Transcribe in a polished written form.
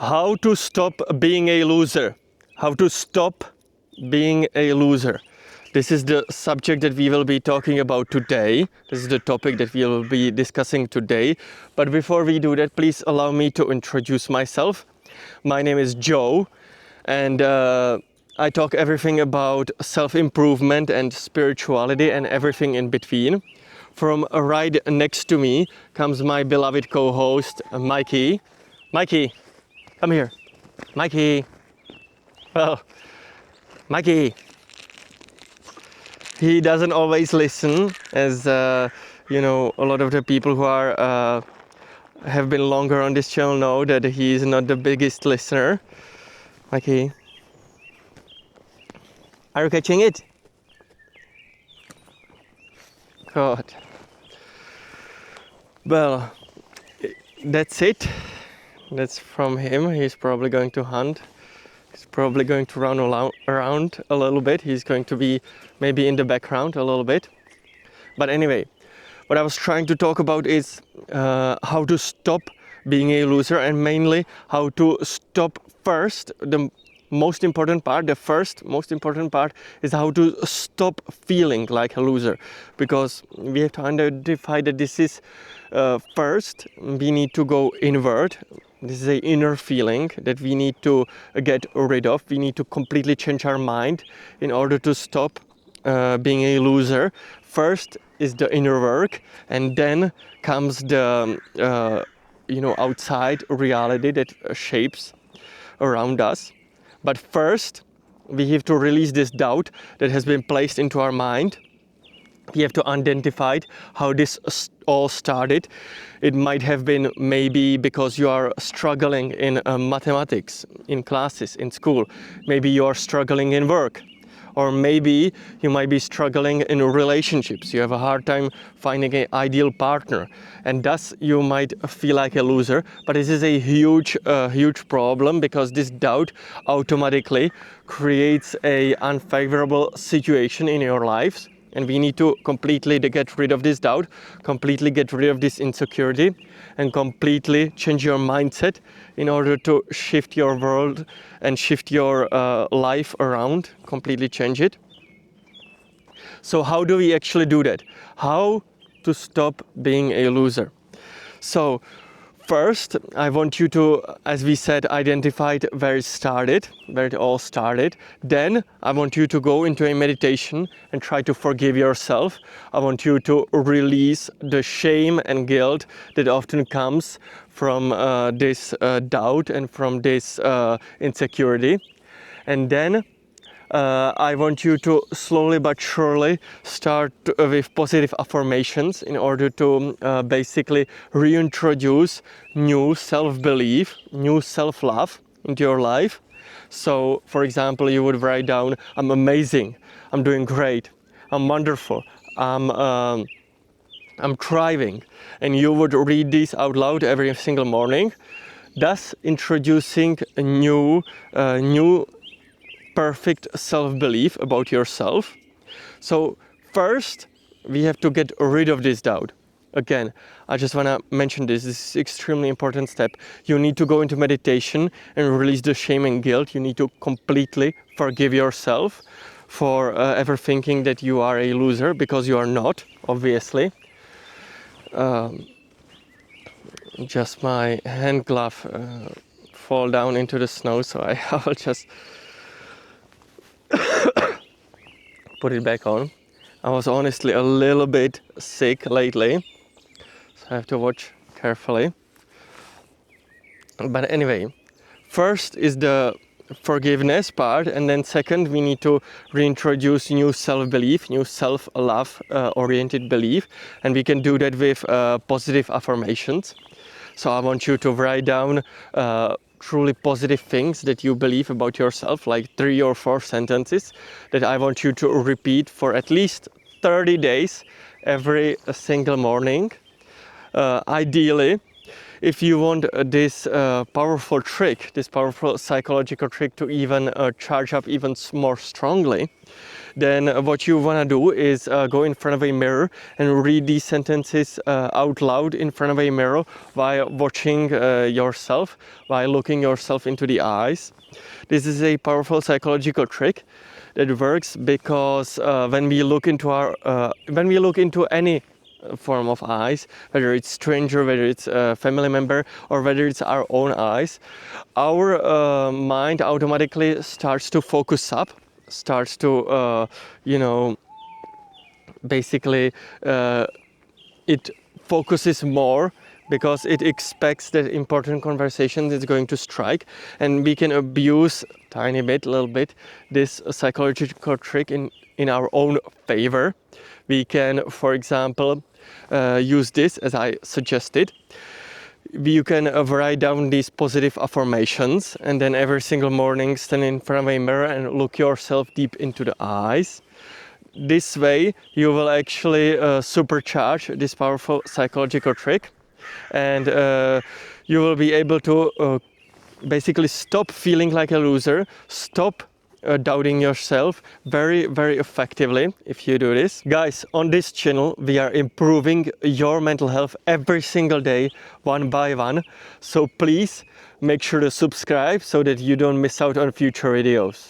How to stop being a loser. How to stop being a loser. This is the subject that we will be talking about today. This is the topic that we will be discussing today. But before we do that, please allow me to introduce myself. My name is Joe, and I talk everything about self-improvement and spirituality and everything in between. From right next to me comes my beloved co-host, Mikey. Mikey, come here. Mikey. Well, Mikey. He doesn't always listen, as a lot of the people who are have been longer on this channel know that he is not the biggest listener. Mikey, are you catching it? God. Well, that's it. That's from him. He's probably going to hunt. He's probably going to run around a little bit. He's going to be maybe in the background a little bit. But anyway, what I was trying to talk about is how to stop being a loser, and mainly how to stop first. The most important part, the first most important part, is how to stop feeling like a loser, because we have to identify that this is first we need to go inward. This is an inner feeling that we need to get rid of. We need to completely change our mind in order to stop being a loser. First is the inner work, and then comes the outside reality that shapes around us. But first, we have to release this doubt that has been placed into our mind. We have to identify how this all started. It might have been maybe because you are struggling in mathematics, in classes, in school. Maybe you are struggling in work. Or maybe you might be struggling in relationships. You have a hard time finding an ideal partner, and thus you might feel like a loser. But this is a huge problem, because this doubt automatically creates an unfavorable situation in your lives. And we need to completely get rid of this doubt, completely get rid of this insecurity, and completely change your mindset in order to shift your world and shift your life around, completely change it. So how do we actually do that? How to stop being a loser? So first, I want you to, as we said, identify where it all started. Then I want you to go into a meditation and try to forgive yourself. I want you to release the shame and guilt that often comes from this doubt and from this insecurity. And then I want you to slowly but surely start with positive affirmations in order to basically reintroduce new self-belief, new self-love into your life. So, for example, you would write down, I'm amazing, I'm doing great, I'm wonderful, I'm thriving. And you would read these out loud every single morning, thus introducing a new perfect self-belief about yourself. So first, we have to get rid of this doubt. Again, I just want to mention this is an extremely important step. You need to go into meditation and release the shame and guilt. You need to completely forgive yourself for ever thinking that you are a loser, because you are not, obviously. Just my hand glove fall down into the snow, so I will just put it back on. I was honestly a little bit sick lately, so I have to watch carefully. But anyway, first is the forgiveness part, and then second, we need to reintroduce new self-belief, new self-love oriented belief, and we can do that with positive affirmations. So I want you to write down truly positive things that you believe about yourself, like 3 or 4 sentences that I want you to repeat for at least 30 days every single morning. Ideally, if you want this powerful trick, this powerful psychological trick to even charge up even more strongly, then what you want to do is go in front of a mirror and read these sentences out loud in front of a mirror while watching yourself, while looking yourself into the eyes. This is a powerful psychological trick that works because when we look into any form of eyes, whether it's stranger, whether it's a family member, or whether it's our own eyes, our mind automatically starts to focus up, starts to basically it focuses more because it expects that important conversation is going to strike, and we can abuse tiny bit, little bit, this psychological trick in our own favor. We can, for example, use this as I suggested. You can write down these positive affirmations, and then every single morning stand in front of a mirror and look yourself deep into the eyes. This way you will actually supercharge this powerful psychological trick, and you will be able to basically stop feeling like a loser, stop doubting yourself very, very effectively if you do this. Guys, on this channel we are improving your mental health every single day, one by one. So please make sure to subscribe so that you don't miss out on future videos.